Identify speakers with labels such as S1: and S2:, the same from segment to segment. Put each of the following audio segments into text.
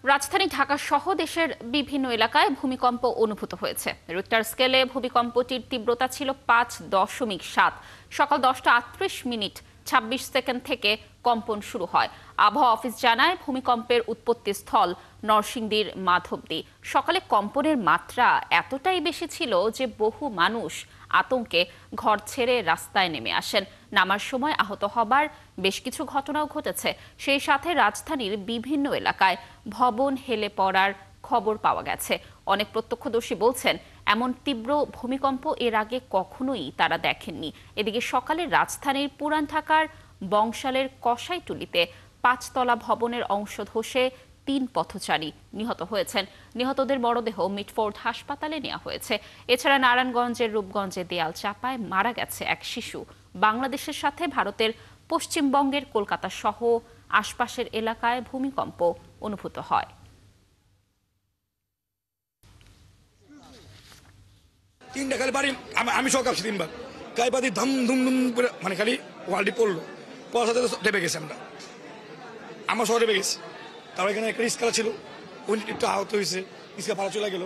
S1: রাজধানী ঢাকা সহ দেশের বিভিন্ন এলাকায় ভূমিকম্প অনুভূত হয়েছে। রিক্টার স্কেলে ভূমিকম্পটির তীব্রতা ছিল 5.7। সকাল 10টা 38 মিনিট 26 সেকেন্ড থেকে কম্পন শুরু হয়। আবহাওয়া অফিস জানায়, ভূমিকম্পের উৎপত্তি স্থল নরসিংদীর মাধবদী। সকালে কম্পনের মাত্রা এতটাই বেশি ছিল যে বহু মানুষ আতঙ্কে ঘর ছেড়ে রাস্তায় নেমে আসেন। নামার সময় আহত হবার বেশ কিছু ঘটনাও ঘটেছে। সেই সাথে রাজধানীর বিভিন্ন এলাকায় ভবন হেলে পড়ার খবর পাওয়া গেছে। অনেক প্রত্যক্ষদর্শী বলছেন, এমন তীব্র ভূমিকম্প এর আগে কখনোই তারা দেখেননি। এদিকে সকালে রাজধানীর পুরান ঢাকার বংশালের কসাইটুলিতে 5তলা ভবনের অংশ ধসে 3 পথচারী নিহত হয়েছেন। নিহতদের মরদেহ মিটফোর্ড হাসপাতালে নেওয়া হয়েছে। এছাড়া নারায়ণগঞ্জের রূপগঞ্জে দেয়াল চাপায় মারা গেছে এক শিশু। বাংলাদেশের সাথে ভারতের পশ্চিমবঙ্গের কলকাতা সহ আশপাশের এলাকায় ভূমিকম্প অনুভূত হয়।
S2: তিনটা খালি বাড়ি আমি শখ আসছি 3বার গায়ে বাড়ি ধম ধুম ধুম করে মানে খালি ওয়ালটি পড়লো, পড়ার সাথে ডেবে গেছে। আমার শহরে ডেবে গেছি। তারপর এখানে একটা রিস্কা ছিল, ওই একটু আহত হয়েছে, রিস্কা পাড়া চলে গেল,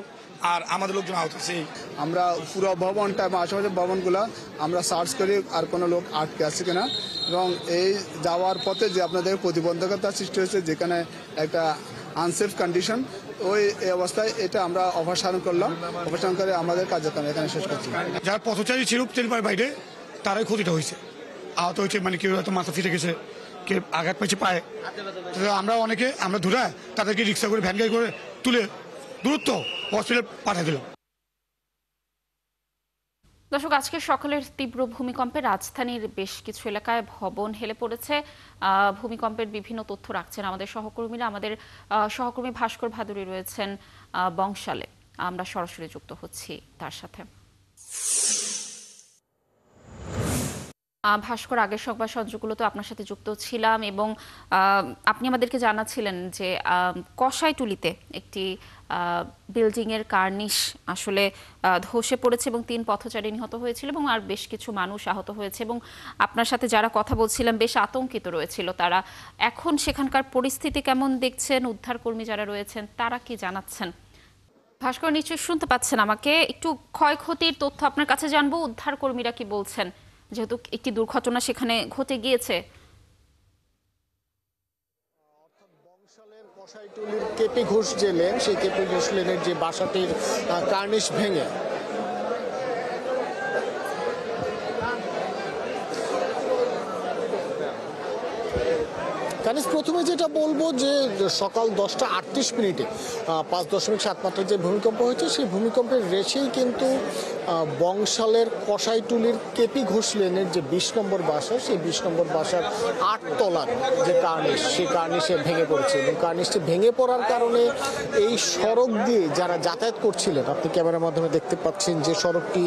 S2: আর আমাদের লোকজন আহত হয়েছে।
S3: আমরা পুরো ভবনটা আশেপাশে ভবনগুলো আমরা সার্চ করি আর কোনো লোক আটকে আছে কিনা, এবং এই যাওয়ার পথে যে আপনাদের প্রতিবন্ধকতা সৃষ্টি হয়েছে, যেখানে একটা আনসেফ কন্ডিশন, ওই অবস্থায় এটা আমরা অপসারণ করলাম। অপসারণ করে আমাদের কার্যক্রম এখানে শেষ করছি।
S2: যারা পথচারী ছিল ট্রেনের বাইরে, তারাই ক্ষতিটা হয়েছে, আহত হয়েছে। মানে কেউ হয়তো মাথা ফিরে গেছে, কেউ আঘাত পেয়েছে পায়ে। আমরা অনেকে আমরা ধরে তাদেরকে রিক্সা করে ভ্যান গাড়ি করে তুলে দূরত্ব হসপিটালে পাঠিয়ে দিলাম।
S1: দর্শক, আজকে সকালের তীব্র ভূমিকম্পে রাজধানীর বেশ কিছু এলাকায় ভবন হেলে পড়েছে। ভূমিকম্পের বিভিন্ন তথ্য রাখছেন আমাদের সহকর্মীরা। আমাদের সহকর্মী ভাস্কর ভাদুরী রয়েছেন বংশালে। আমরা সরাসরি যুক্ত হচ্ছি তার সাথে। ভাস্কর, আগের সংবাদ সঞ্চয়গুলো তো আপনার সাথে যুক্ত ছিলাম, এবং আপনি আমাদেরকে জানাচ্ছিলেন যে কসাইটুলিতে একটি বিল্ডিং এর কার্নিশ আসলে ধসে পড়েছে এবং 3 পথচারী নিহত হয়েছিল এবং আর বেশ কিছু মানুষ আহত হয়েছে। এবং আপনার সাথে যারা কথা বলছিলাম বেশ আতঙ্কিত রয়েছিল তারা। এখন সেখানকার পরিস্থিতি কেমন দেখছেন? উদ্ধারকর্মী যারা রয়েছেন তারা কি জানাচ্ছেন? ভাস্কর, নিশ্চয়ই শুনতে পাচ্ছেন আমাকে। একটু ক্ষয়ক্ষতির তথ্য আপনার কাছে জানবো, উদ্ধারকর্মীরা কি বলছেন, যেহেতু একটি দুর্ঘটনা সেখানে ঘটে গিয়েছে।
S4: বংশালের কসাইটুলির কেপি ঘোষ যে লেন, সেই কেপি ঘোষ লেনের যে বাসাটির কার্নিশ ভেঙে কানিস, প্রথমে যেটা বলবো যে সকাল 10টা 38 মিনিটে 5.7 মাত্রার যে ভূমিকম্প হয়েছে, সেই ভূমিকম্পের রেশেই কিন্তু বংশালের কসাইটুলির কেপি ঘোষ লেনের যে 20 নম্বর বাসা, সেই 20 নম্বর বাসার 8 তলার যে কার্নিশ, সেই কার্নিশে ভেঙে পড়েছে। এবং কার্নিশটি ভেঙে পড়ার কারণে এই সড়ক দিয়ে যারা যাতায়াত করছিলেন, আপনি ক্যামেরার মাধ্যমে দেখতে পাচ্ছেন যে সড়কটি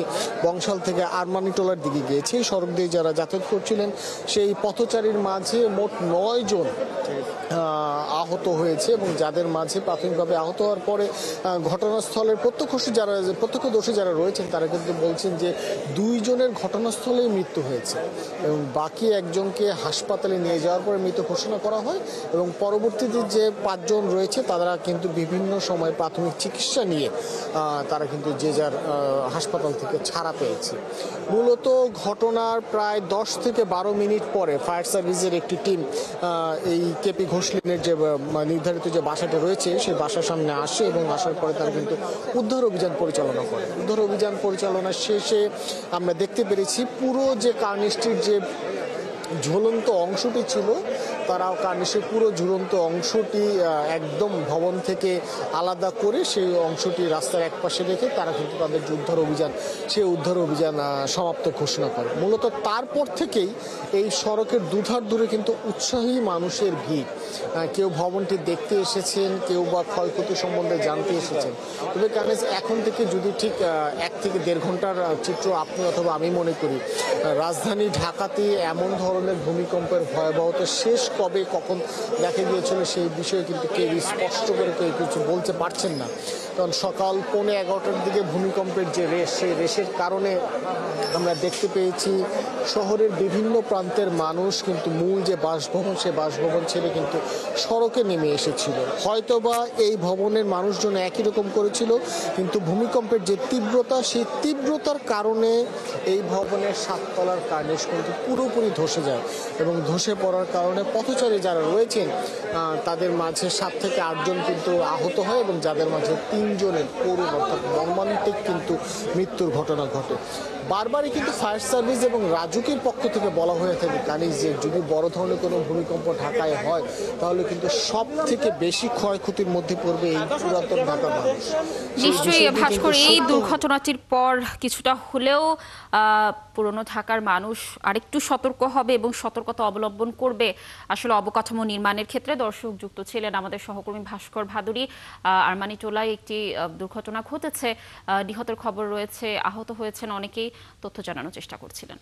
S4: বংশাল থেকে আরমানিটোলার দিকে গিয়েছে, এই সড়ক দিয়ে যারা যাতায়াত করছিলেন সেই পথচারীর মাঝে মোট 9 জন আহত হয়েছে। এবং যাদের মাঝে প্রাথমিকভাবে আহত হওয়ার পরে ঘটনাস্থলের প্রত্যক্ষদর্শী যারা রয়েছেন তারা কিন্তু বলছেন যে 2 জনের ঘটনাস্থলেই মৃত্যু হয়েছে এবং বাকি একজনকে হাসপাতালে নিয়ে যাওয়ার পরে মৃত ঘোষণা করা হয়। এবং পরবর্তীতে যে 5 জন রয়েছে তারা কিন্তু বিভিন্ন সময় প্রাথমিক চিকিৎসা নিয়ে তারা কিন্তু যে যার হাসপাতাল থেকে ছাড়া পেয়েছে। মূলত ঘটনার প্রায় 10 থেকে 12 মিনিট পরে ফায়ার সার্ভিসের একটি টিম এই কেপি ঘোষ লেনের যে নির্ধারিত যে বাসাটা রয়েছে সেই বাসার সামনে আসে এবং আসার পরে তারা কিন্তু উদ্ধার অভিযান পরিচালনা করে। উদ্ধার অভিযান পরিচালনা শেষে আমরা দেখতে পেরেছি পুরো যে কার্নিশটির যে ঝুলন্ত অংশটি ছিল, তারাও কার্নিশের পুরো ঝুলন্ত অংশটি একদম ভবন থেকে আলাদা করে সেই অংশটি রাস্তার একপাশে রেখে তারা কিন্তু তাদের যে উদ্ধার অভিযান সমাপ্ত ঘোষণা করে। মূলত তারপর থেকেই এই সড়কের দুধার দূরে কিন্তু উৎসাহী মানুষের ভিড়। কেউ ভবনটি দেখতে এসেছেন, কেউ বা ক্ষয়ক্ষতি সম্বন্ধে জানতে এসেছেন। তবে কারণ এখন থেকে যদি ঠিক 1 থেকে 1.5 ঘন্টার চিত্র আপনি অথবা আমি মনে করি, রাজধানী ঢাকাতে এমন ধরনের ভূমিকম্পের ভয়াবহতা শেষ কবে কখন দেখা গিয়েছিল সেই বিষয়ে কিন্তু কেউ স্পষ্ট করে কেউ কিছু বলতে পারছেন না। কারণ সকাল 11:15 দিকে ভূমিকম্পের যে রেশ, সেই রেশের কারণে আমরা দেখতে পেয়েছি শহরের বিভিন্ন প্রান্তের মানুষ কিন্তু মূল যে বাসভবন, সে বাসভবন ছেড়ে কিন্তু সড়কে নেমে এসেছিল। হয়তোবা এই ভবনের মানুষজন একই রকম করেছিল, কিন্তু ভূমিকম্পের যে তীব্রতা, সেই তীব্রতার কারণে এই ভবনের 7 তলার কার্নিশ কিন্তু পুরোপুরি ধসে যায় এবং ধসে পড়ার কারণে পথচারী যারা রয়েছেন তাদের মাঝে 7 থেকে 8 জন কিন্তু আহত হয় এবং যাদের মাঝে 3 জনের করুণ অর্থাৎ মর্মান্তিক কিন্তু মৃত্যুর ঘটনা ঘটে। বারবারই কিন্তু ফায়ার সার্ভিস এবং রাজুকের পক্ষ থেকে বলা হয়ে থাকে কানিজ যে যদি বড় ধরনের কোনো ভূমিকম্প ঢাকায় হয় তাহলে কিন্তু সব থেকে বেশি ক্ষয়ক্ষতির মধ্যে পড়বে এই পুরাতন ঢাকা মানুষ।
S1: নিশ্চয়ই ভাস্কর, এই দুর্ঘটনাটির পর কিছুটা হলেও পুরনো ঢাকার মানুষ আরেকটু সতর্ক হবে এবং সতর্কতা অবলম্বন করবে আসলে অবকাঠামো নির্মাণের ক্ষেত্রে। দর্শক যুক্ত ছিলেন আমাদের সহকর্মী ভাস্কর ভাদুরী। আরমানিটোলায় একটি দুর্ঘটনা ঘটেছে, নিহতের খবর রয়েছে, আহত হয়েছেন অনেকেই, তথ্য জানানোর চেষ্টা করছিলেন।